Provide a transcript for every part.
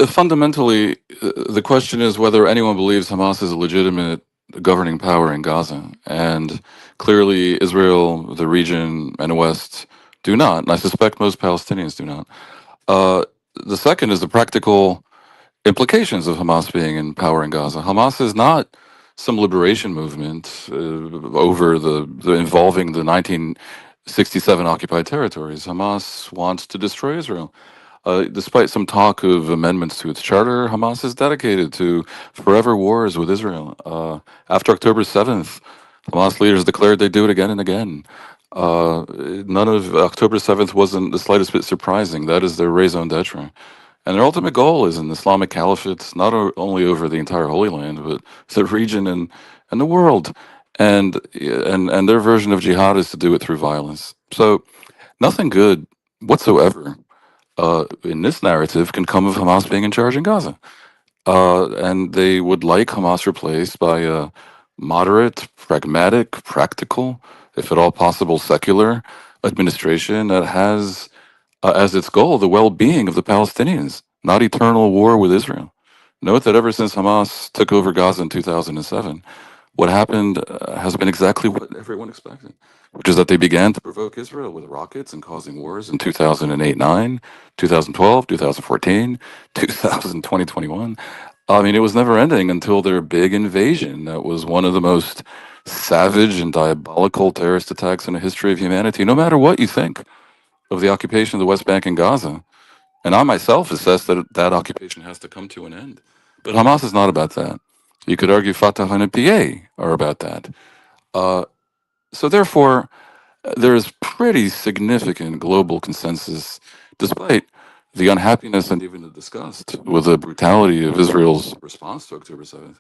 Fundamentally, the question is whether anyone believes Hamas is a legitimate governing power in Gaza. And clearly, Israel, the region, and the West do not. And I suspect most Palestinians do not. Uh, the second is the practical implications of Hamas being in power in Gaza. Hamas is not some liberation movement over the involving the 1967 occupied territories. Hamas wants to destroy Israel. Despite some talk of amendments to its charter, Hamas is dedicated to forever wars with Israel. After October 7th, Hamas leaders declared they'd do it again and again. None of October 7th wasn't the slightest bit surprising. That is their raison d'etre. And their ultimate goal is an Islamic caliphate, not only over the entire Holy Land, but the region and the world. And their version of jihad is to do it through violence. So nothing good whatsoever in this narrative can come of Hamas being in charge in Gaza. And they would like Hamas replaced by a moderate, pragmatic, practical, if at all possible, secular administration that has as its goal the well being of the Palestinians, not eternal war with Israel. Note that ever since Hamas took over Gaza in 2007, what happened has been exactly what everyone expected, which is that they began to provoke Israel with rockets and causing wars in 2008 9, 2012, 2014, 2021. I mean, it was never ending until their big invasion. That was one of the most savage and diabolical terrorist attacks in the history of humanity, no matter what you think of the occupation of the West Bank and Gaza. And I myself assess that that occupation has to come to an end. But Hamas is not about that. You could argue Fatah and PA are about that. Uh, so therefore, there is pretty significant global consensus, despite the unhappiness and even the disgust with the brutality of Israel's response to October 7th.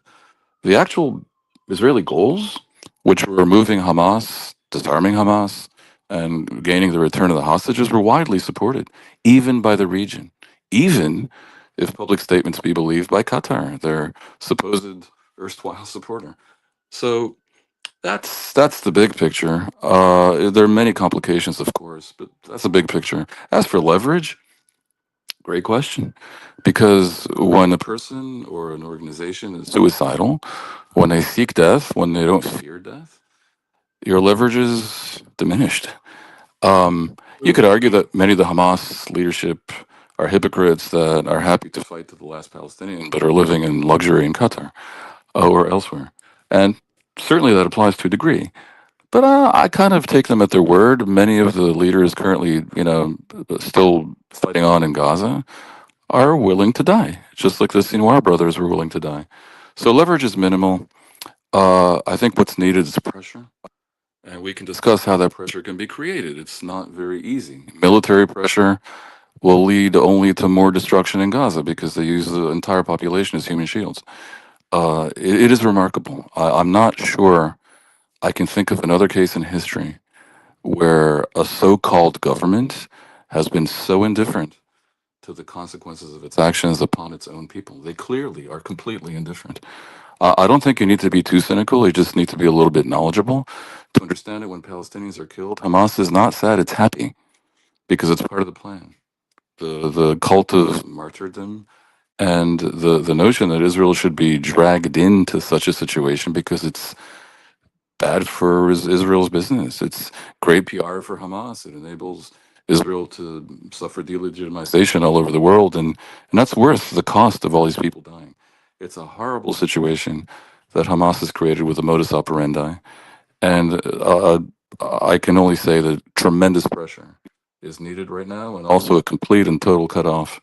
The actual Israeli goals, which were removing Hamas, disarming Hamas, and gaining the return of the hostages, were widely supported, even by the region, even if public statements be believed by Qatar, their supposed erstwhile supporter. So that's the big picture. There are many complications, of course, but that's the big picture. As for leverage, great question. Because when a person or an organization is suicidal, when they seek death, when they don't fear death, your leverage is diminished. You could argue that many of the Hamas leadership are hypocrites that are happy to fight to the last Palestinian, but are living in luxury in Qatar or elsewhere. And certainly that applies to a degree. But I kind of take them at their word. Many of the leaders currently, still fighting on in Gaza are willing to die, just like the Sinwar brothers were willing to die. So leverage is minimal. I think what's needed is pressure, and we can discuss how that pressure can be created. It's not very easy. Military pressure will lead only to more destruction in Gaza because they use the entire population as human shields. It is remarkable. I'm not sure I can think of another case in history where a so-called government has been so indifferent to the consequences of its actions upon its own people. They clearly are completely indifferent. I don't think you need to be too cynical. You just need to be a little bit knowledgeable to understand it. When Palestinians are killed, Hamas is not sad; it's happy because it's part of the plan. The cult of martyrdom and the notion that Israel should be dragged into such a situation because it's bad for Israel's business. It's great PR for Hamas. It enables Israel to suffer delegitimization all over the world, and that's worth the cost of all these people dying. It's a horrible situation that Hamas has created with a modus operandi, and I can only say that tremendous pressure is needed right now, and also a complete and total cutoff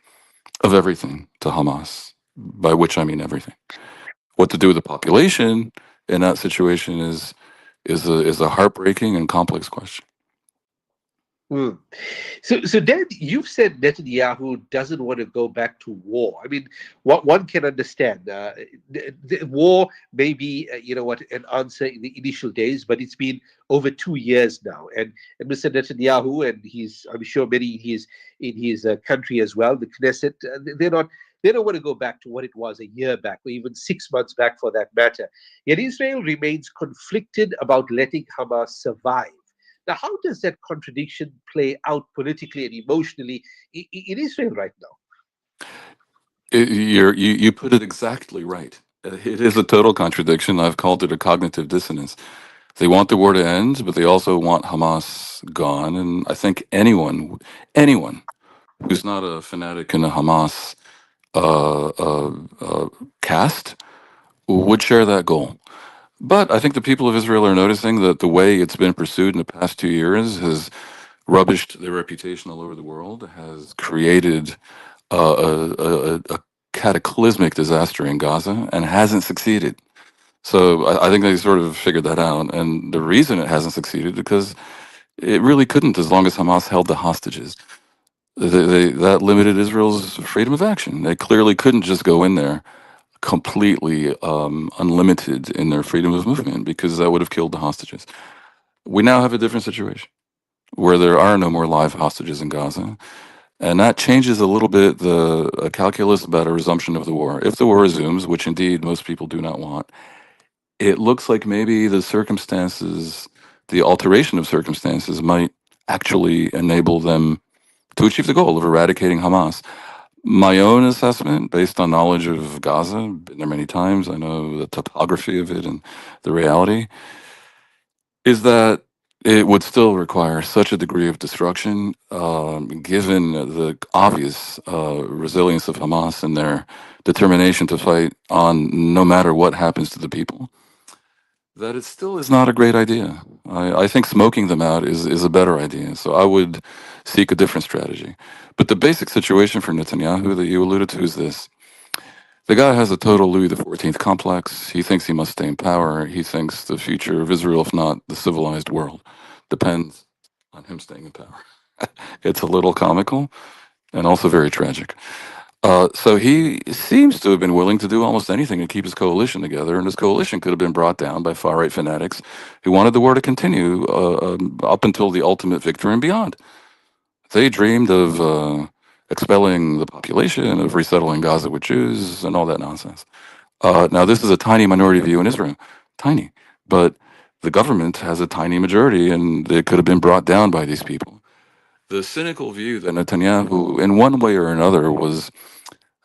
of everything to Hamas, by which I mean everything. What to do with the population in that situation is a heartbreaking and complex question. Hmm. So Dan, you've said Netanyahu doesn't want to go back to war. I mean, what one can understand, the war may be, an answer in the initial days, but it's been over 2 years now, and Mr. Netanyahu and I'm sure many in his country as well, the Knesset, they don't want to go back to what it was a year back, or even 6 months back, for that matter. Yet Israel remains conflicted about letting Hamas survive. Now, how does that contradiction play out politically and emotionally in Israel right now? You put it exactly right. It is a total contradiction. I've called it a cognitive dissonance. They want the war to end, but they also want Hamas gone. And I think anyone who's not a fanatic in the Hamas uh, uh, uh, cast would share that goal. But I think the people of Israel are noticing that the way it's been pursued in the past 2 years has rubbished their reputation all over the world, has created a cataclysmic disaster in Gaza, and hasn't succeeded. So I think they sort of figured that out. And the reason it hasn't succeeded because it really couldn't as long as Hamas held the hostages. That limited Israel's freedom of action. They clearly couldn't just go in there completely unlimited in their freedom of movement because that would have killed the hostages. We now have a different situation where there are no more live hostages in Gaza. And that changes a little bit the calculus about a resumption of the war. If the war resumes, which indeed most people do not want, it looks like maybe the circumstances, the alteration of circumstances, might actually enable them to achieve the goal of eradicating Hamas. My own assessment, based on knowledge of Gaza, been there many times, I know the topography of it and the reality, is that it would still require such a degree of destruction, given the obvious resilience of Hamas and their determination to fight on no matter what happens to the people, that it still is not a great idea. I think smoking them out is a better idea. So I would seek a different strategy. But the basic situation for Netanyahu that you alluded to is this. The guy has a total Louis XIV complex. He thinks he must stay in power. He thinks the future of Israel, if not the civilized world, depends on him staying in power. It's a little comical and also very tragic. So he seems to have been willing to do almost anything to keep his coalition together, and his coalition could have been brought down by far right fanatics who wanted the war to continue up until the ultimate victory and beyond. They dreamed of expelling the population, of resettling Gaza with Jews, and all that nonsense. Now, this is a tiny minority view in Israel, tiny, but the government has a tiny majority, and it could have been brought down by these people. The cynical view that Netanyahu, in one way or another, was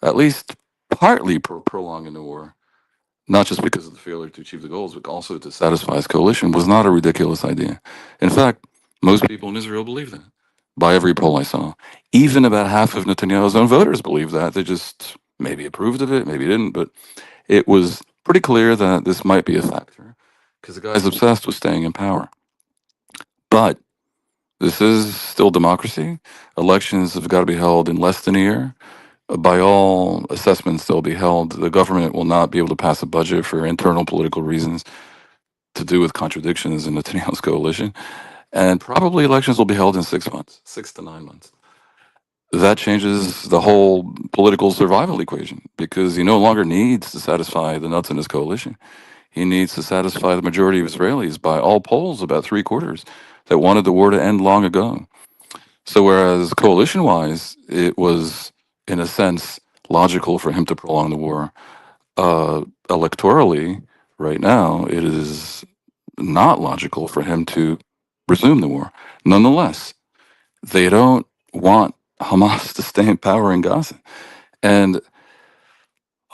at least partly prolonging the war, not just because of the failure to achieve the goals, but also to satisfy his coalition, was not a ridiculous idea. In fact, most people in Israel believe that. By every poll I saw, even about half of Netanyahu's own voters believe that. They just maybe approved of it, maybe didn't, but it was pretty clear that this might be a factor because the guy's obsessed with staying in power. But this is still democracy. Elections have got to be held in less than a year. By all assessments, they'll be held. The government will not be able to pass a budget for internal political reasons to do with contradictions in Netanyahu's coalition. And probably elections will be held in 6 months, 6 to 9 months. That changes the whole political survival equation because he no longer needs to satisfy the nuts in his coalition. He needs to satisfy the majority of Israelis, by all polls, about three quarters, that wanted the war to end long ago. So, whereas coalition wise, it was, in a sense, logical for him to prolong the war, electorally, right now, it is not logical for him to resume the war. Nonetheless, they don't want Hamas to stay in power in Gaza. And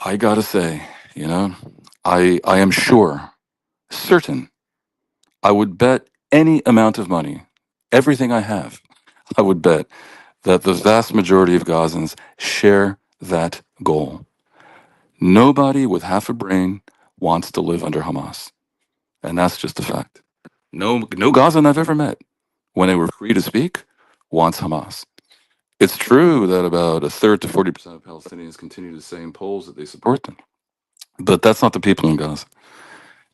I gotta say, you know, I am sure, certain, I would bet any amount of money, everything I have, I would bet that the vast majority of Gazans share that goal. Nobody with half a brain wants to live under Hamas. And that's just a fact. No Gazan I've ever met, when they were free to speak, wants Hamas. It's true that about a third to 40% of Palestinians continue to say in polls that they support them. But that's not the people in Gaza.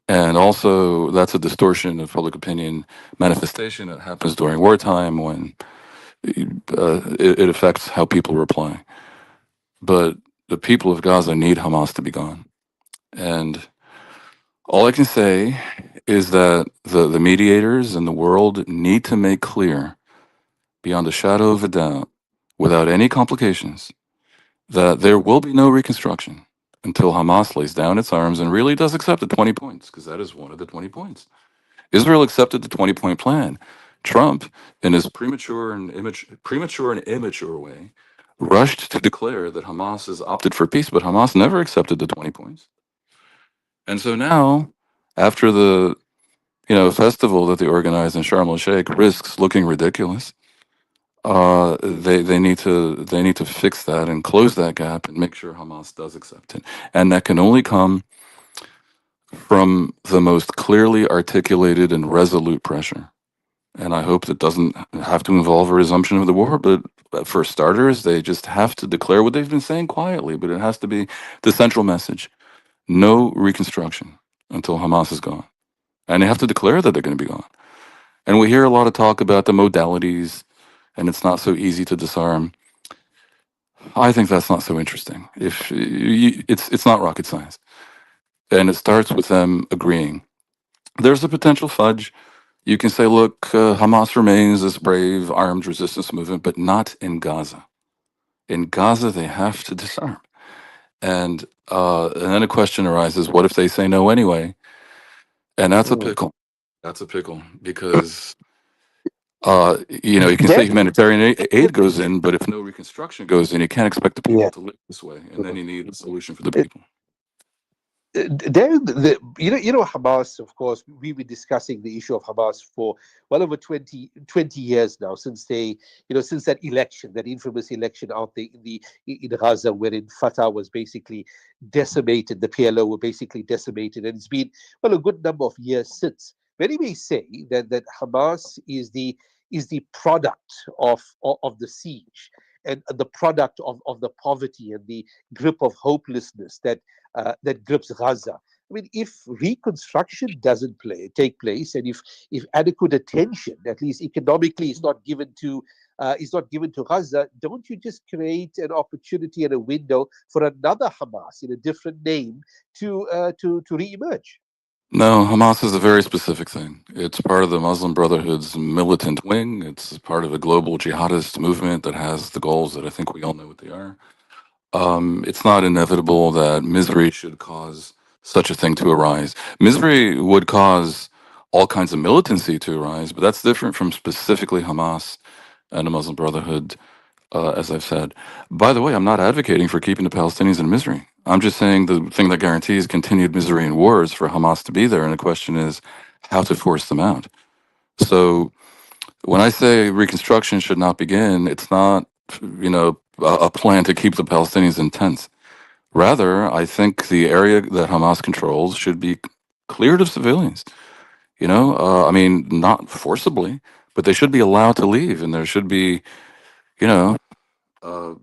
And also, that's a distortion of public opinion manifestation that happens during wartime when it affects how people reply. But the people of Gaza need Hamas to be gone. And all I can say is that the mediators in the world need to make clear, beyond a shadow of a doubt, without any complications, that there will be no reconstruction until Hamas lays down its arms and really does accept the 20 points, because that is one of the 20 points. Israel accepted the 20-point plan. Trump, in his premature and immature way, rushed to declare that Hamas has opted for peace, but Hamas never accepted the 20 points. And so now, after the festival that they organized in Sharm el Sheikh risks looking ridiculous, they need to fix that and close that gap and make sure Hamas does accept it, and that can only come from the most clearly articulated and resolute pressure. And I hope that doesn't have to involve a resumption of the war, but for starters, they just have to declare what they've been saying quietly, but it has to be the central message: no reconstruction until Hamas is gone. And they have to declare that they're going to be gone. And we hear a lot of talk about the modalities, and it's not so easy to disarm. I think that's not so interesting. If you, it's not rocket science, and it starts with them agreeing. There's a potential fudge. You can say, look, Hamas remains this brave armed resistance movement, but not in Gaza. In Gaza, they have to disarm. And then a question arises: what if they say no anyway? And that's a Mm. pickle. That's a pickle because you can say That, humanitarian aid goes in, but if no reconstruction goes in, you can't expect the people yeah. to live this way. And then you need a solution for the Uh, people. There, Hamas. Of course, we've been discussing the issue of Hamas for well over 20 years now, since since that election, that infamous election out there in Gaza, wherein Fatah was basically decimated, the PLO were basically decimated, and it's been well a good number of years since. Many may say that Hamas is the product of the siege, and the product of the poverty and the grip of hopelessness that grips Gaza. I mean, if reconstruction doesn't take place, and if adequate attention, at least economically, is not given to Gaza, don't you just create an opportunity and a window for another Hamas in a different name to reemerge? No, Hamas is a very specific thing. It's part of the Muslim Brotherhood's militant wing. It's part of a global jihadist movement that has the goals that I think we all know what they are. It's not inevitable that misery should cause such a thing to arise. Misery would cause all kinds of militancy to arise, but that's different from specifically Hamas and the Muslim Brotherhood, as I've said. By the way, I'm not advocating for keeping the Palestinians in misery. I'm just saying the thing that guarantees continued misery and war is for Hamas to be there, and the question is how to force them out. So when I say reconstruction should not begin, it's not, a plan to keep the Palestinians in tents. Rather, I think the area that Hamas controls should be cleared of civilians. I mean, not forcibly, but they should be allowed to leave, and there should be, you know, uh,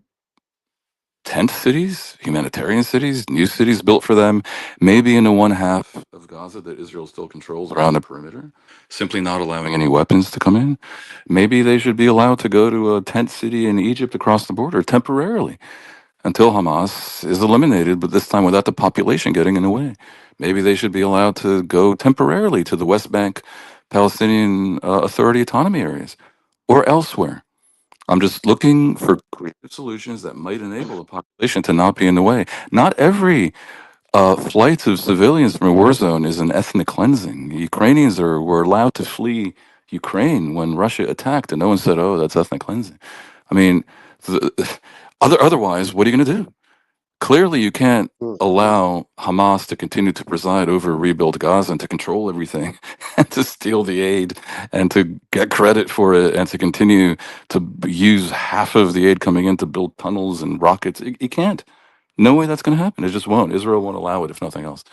tent cities, humanitarian cities, new cities built for them, maybe in the one half of Gaza that Israel still controls around the perimeter, simply not allowing any weapons to come in. Maybe they should be allowed to go to a tent city in Egypt across the border temporarily until Hamas is eliminated, but this time without the population getting in the way. Maybe they should be allowed to go temporarily to the West Bank Palestinian Authority autonomy areas or elsewhere. I'm just looking for creative solutions that might enable the population to not be in the way. Not every flight of civilians from a war zone is an ethnic cleansing. Ukrainians were allowed to flee Ukraine when Russia attacked, and no one said, "Oh, that's ethnic cleansing." I mean, the, otherwise, what are you going to do? Clearly, you can't Mm. allow Hamas to continue to preside over rebuild Gaza and to control everything and to steal the aid and to get credit for it and to continue to use half of the aid coming in to build tunnels and rockets. You can't. No way that's going to happen. It just won't. Israel won't allow it, if nothing else.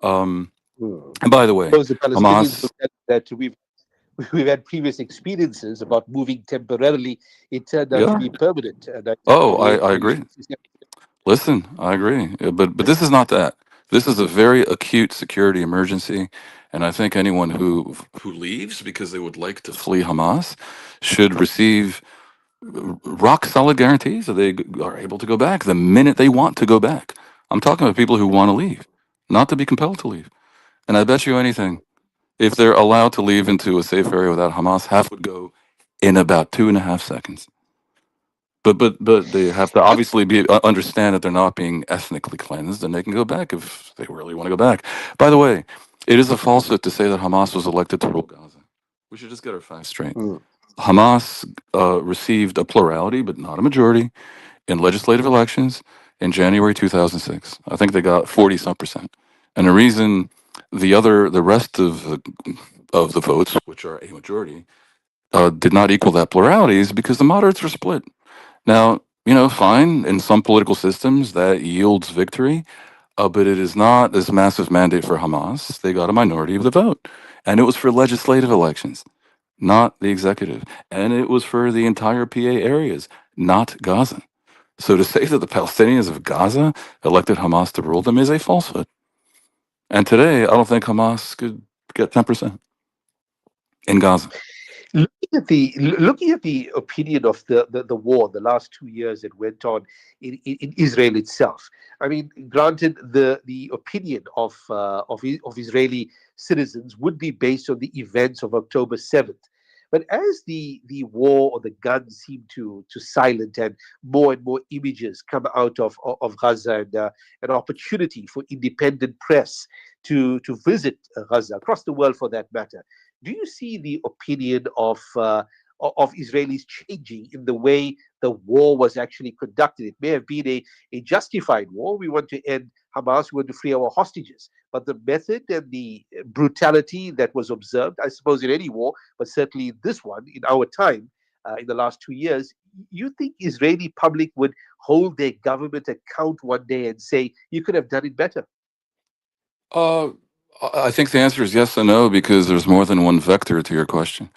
Um, Mm. and by the way, Suppose the Palestinians Hamas, look at that we've had previous experiences about moving temporarily. It turned out to yeah. be permanent. 1948, Oh, I agree. 1967. Listen, I agree, but this is not that. This is a very acute security emergency, and I think anyone who leaves because they would like to flee Hamas should receive rock solid guarantees that they are able to go back the minute they want to go back. I'm talking about people who want to leave, not to be compelled to leave. And I bet you anything, if they're allowed to leave into a safe area without Hamas, half would go in about 2.5 seconds. But they have to obviously be understand that they're not being ethnically cleansed, and they can go back if they really want to go back. By the way, it is a falsehood to say that Hamas was elected to rule Gaza. We should just get our facts straight. Mm. Hamas received a plurality, but not a majority, in legislative elections in January 2006. I think they got 40 some percent. And the reason the rest of the votes, which are a majority, did not equal that plurality is because the moderates were split. Now, fine, in some political systems that yields victory, but it is not this massive mandate for Hamas. They got a minority of the vote. And it was for legislative elections, not the executive. And it was for the entire PA areas, not Gaza. So to say that the Palestinians of Gaza elected Hamas to rule them is a falsehood. And today, I don't think Hamas could get 10% in Gaza. Looking at the opinion of the war, the last 2 years that went on in Israel itself. I mean, granted, the opinion of Israeli citizens would be based on the events of October 7th. But as the war or the guns seem to silent, and more images come out of Gaza, and an opportunity for independent press to visit Gaza across the world for that matter, do you see the opinion of Israelis changing in the way the war was actually conducted? It may have been a justified war. We want to end Hamas, we want to free our hostages. But the method and the brutality that was observed, I suppose, in any war, but certainly this one in our time, in the last 2 years, you think Israeli public would hold their government account one day and say, you could have done it better? Uh, I think the answer is yes and no because there's more than one vector to your question.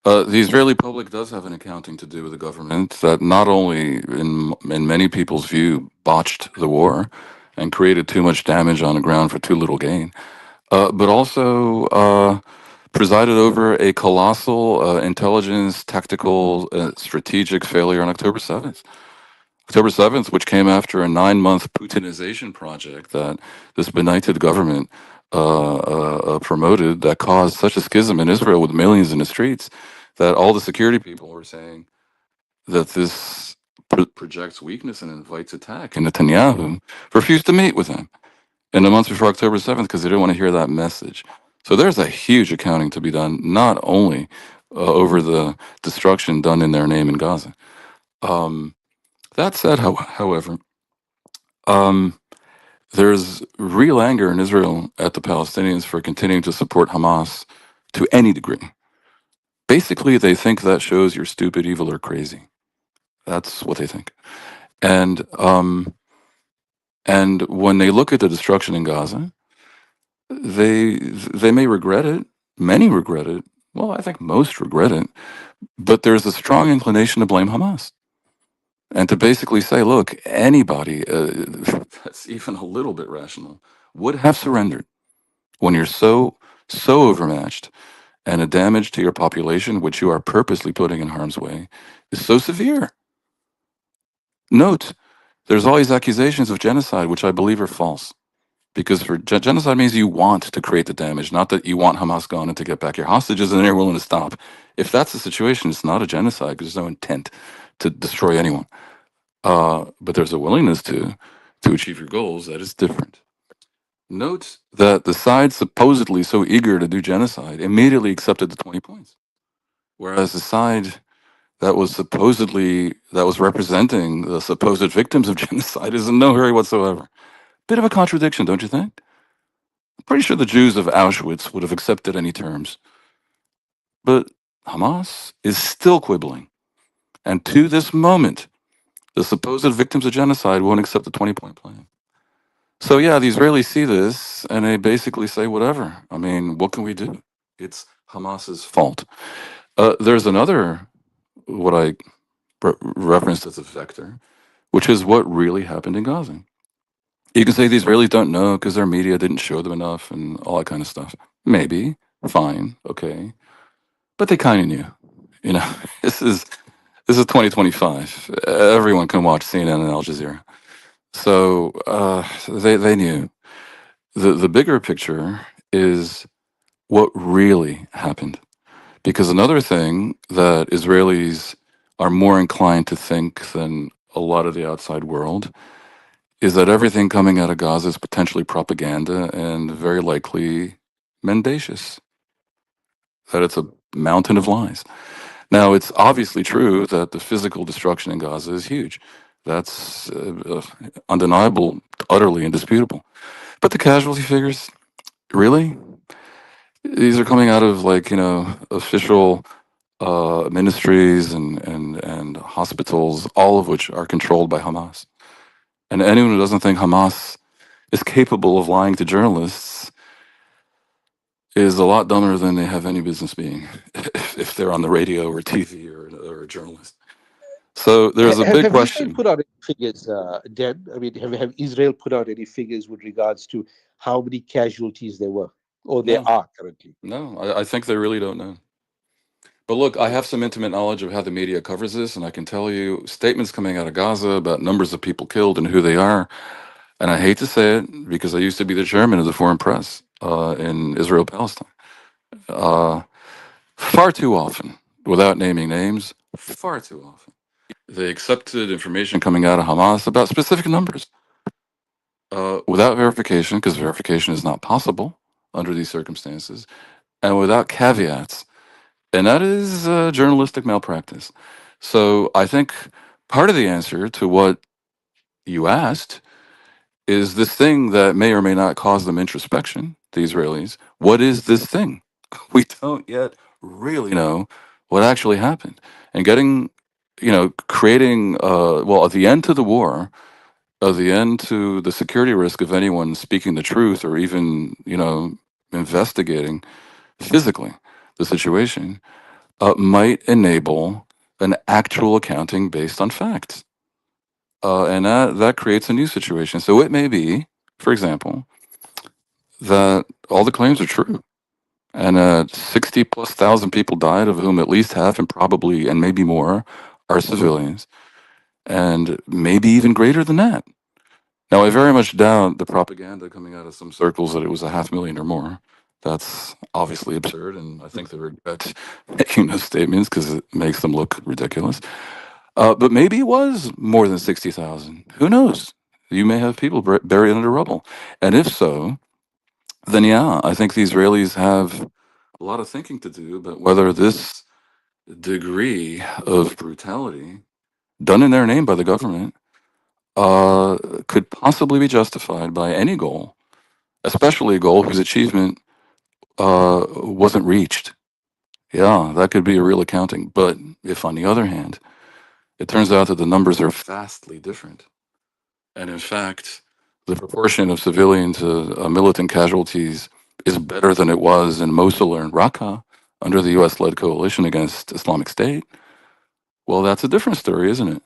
The Israeli public does have an accounting to do with the government that not only, in many people's view, botched the war and created too much damage on the ground for too little gain, but also presided over a colossal intelligence, tactical, strategic failure on October 7th. October 7th, which came after a 9 month Putinization project that this benighted government promoted that caused such a schism in Israel with millions in the streets that all the security people were saying that this projects weakness and invites attack. And Netanyahu refused to meet with him in the months before October 7th because they didn't want to hear that message. So there's a huge accounting to be done, not only over the destruction done in their name in Gaza. Um, that said, however, um, there's real anger in Israel at the Palestinians for continuing to support Hamas to any degree. Basically, they think that shows you're stupid, evil, or crazy. That's what they think. And when they look at the destruction in Gaza, they may regret it. Many regret it. Well, I think most regret it. But there's a strong inclination to blame Hamas and to basically say, look, anybody that's even a little bit rational would have surrendered when you're so overmatched and the damage to your population, which you are purposely putting in harm's way, is so severe. Note, there's all these accusations of genocide, which I believe are false. Because for genocide means you want to create the damage, not that you want Hamas gone and to get back your hostages and they're willing to stop. If that's the situation, it's not a genocide because there's no intent to destroy anyone. But there's a willingness to achieve your goals that is different. Note that the side supposedly so eager to do genocide immediately accepted the 20 points, whereas the side that was representing the supposed victims of genocide is in no hurry whatsoever. Bit of a contradiction, don't you think? I'm pretty sure the Jews of Auschwitz would have accepted any terms, but Hamas is still quibbling, and to this moment, the supposed victims of genocide won't accept the 20-point plan. So yeah, the Israelis see this and they basically say, whatever. I mean, what can we do? It's Hamas's fault. There's another, what I referenced as a vector, which is what really happened in Gaza. You can say the Israelis don't know because their media didn't show them enough and all that kind of stuff. Maybe, fine, okay, but they kind of knew. You know, this is 2025. Everyone can watch CNN and Al Jazeera, so they knew. The bigger picture is what really happened. Because another thing that Israelis are more inclined to think than a lot of the outside world is that everything coming out of Gaza is potentially propaganda and very likely mendacious, that it's a mountain of lies. Now, it's obviously true that the physical destruction in Gaza is huge. That's undeniable, utterly indisputable. But the casualty figures, really? These are coming out of, like, official ministries and hospitals, all of which are controlled by Hamas. And anyone who doesn't think Hamas is capable of lying to journalists is a lot dumber than they have any business being if they're on the radio or TV or a journalist. So there's a big Have Israel question. put out any figures, Dan? I mean, have Israel put out any figures with regards to how many casualties there were or there No, are currently? no, I think they really don't know. But look, I Mm. have some intimate knowledge of how the media covers this, and I can tell you statements coming out of Gaza about numbers of people killed and who they are. And I hate to say it because I used to be the chairman of the foreign press in Israel Palestine. Uh, Far too often, without naming names, far too often, they accepted information coming out of Hamas about specific numbers without verification, because verification is not possible under these circumstances, and without caveats. And that is journalistic malpractice. So I think part of the answer to what you asked is this thing that may or may not cause them introspection, the Israelis. What is this thing? We don't yet really know what actually happened. And getting, creating, well, at the end to the war, at the end to the security risk of anyone speaking the truth or even, investigating physically the situation, might enable an actual accounting based on facts. And that creates a new situation. So it may be, for example, that all the claims are true. And 60 plus thousand people died, of whom at least half and probably, and maybe more, are civilians. And maybe even greater than that. Now, I very much doubt the propaganda coming out of some circles that it was a 500,000 or more. That's obviously absurd, and I think they regret making those statements because it makes them look ridiculous. But maybe it was more than 60,000. Who knows? You may have people buried under rubble. And if so, then yeah, I think the Israelis have a lot of thinking to do about whether this degree of brutality done in their name by the government could possibly be justified by any goal, especially a goal whose achievement wasn't reached. Yeah, that could be a real accounting. But if, on the other hand, it turns out that the numbers are vastly different, and in fact, the proportion of civilian to militant casualties is better than it was in Mosul or in Raqqa under the US led coalition against Islamic State, well, that's a different story, isn't it?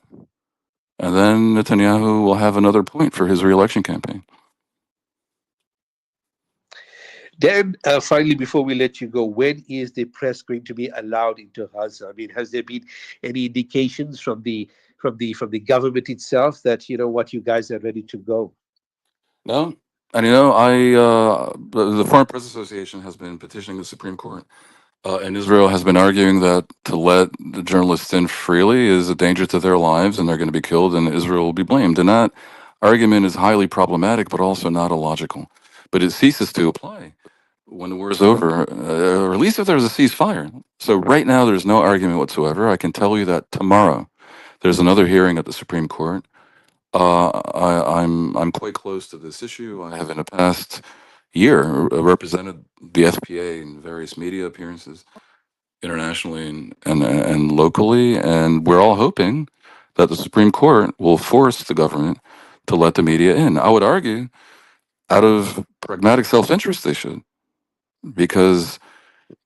And then Netanyahu will have another point for his reelection campaign. Dan, finally, before we let you go, when is the press going to be allowed into Gaza? I mean, has there been any indications from the government itself that what you guys are ready to go? No? And the Foreign Press Association has been petitioning the Supreme Court. And Israel has been arguing that to let the journalists in freely is a danger to their lives and they're going to be killed and Israel will be blamed. And that argument is highly problematic, but also not illogical. But it ceases to apply when the war is over, or at least if there's a ceasefire. So right now, there's no argument whatsoever. I can tell you that tomorrow there's another hearing at the Supreme Court. I'm quite close to this issue. I have in the past year represented the FPA in various media appearances internationally and locally, and we're all hoping that the Supreme Court will force the government to let the media in. I would argue, out of pragmatic self-interest, they should, because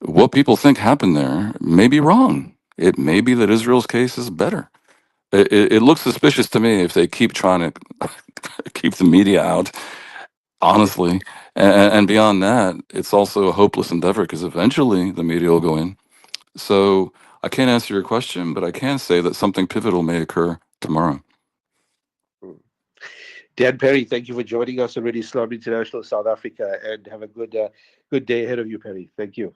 what people think happened there may be wrong. It may be that Israel's case is better. It looks suspicious to me if they keep trying to keep the media out, honestly. And beyond that, it's also a hopeless endeavor because eventually the media will go in. So I can't answer your question, but I can say that something pivotal may occur tomorrow. Mm. Dan Perry, thank you for joining us on Radio Islam International South Africa, and have a good day ahead of you, Perry. Thank you.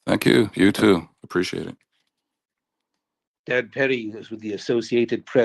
Thank you. You too. Appreciate it. Dan Perry is with the Associated Press.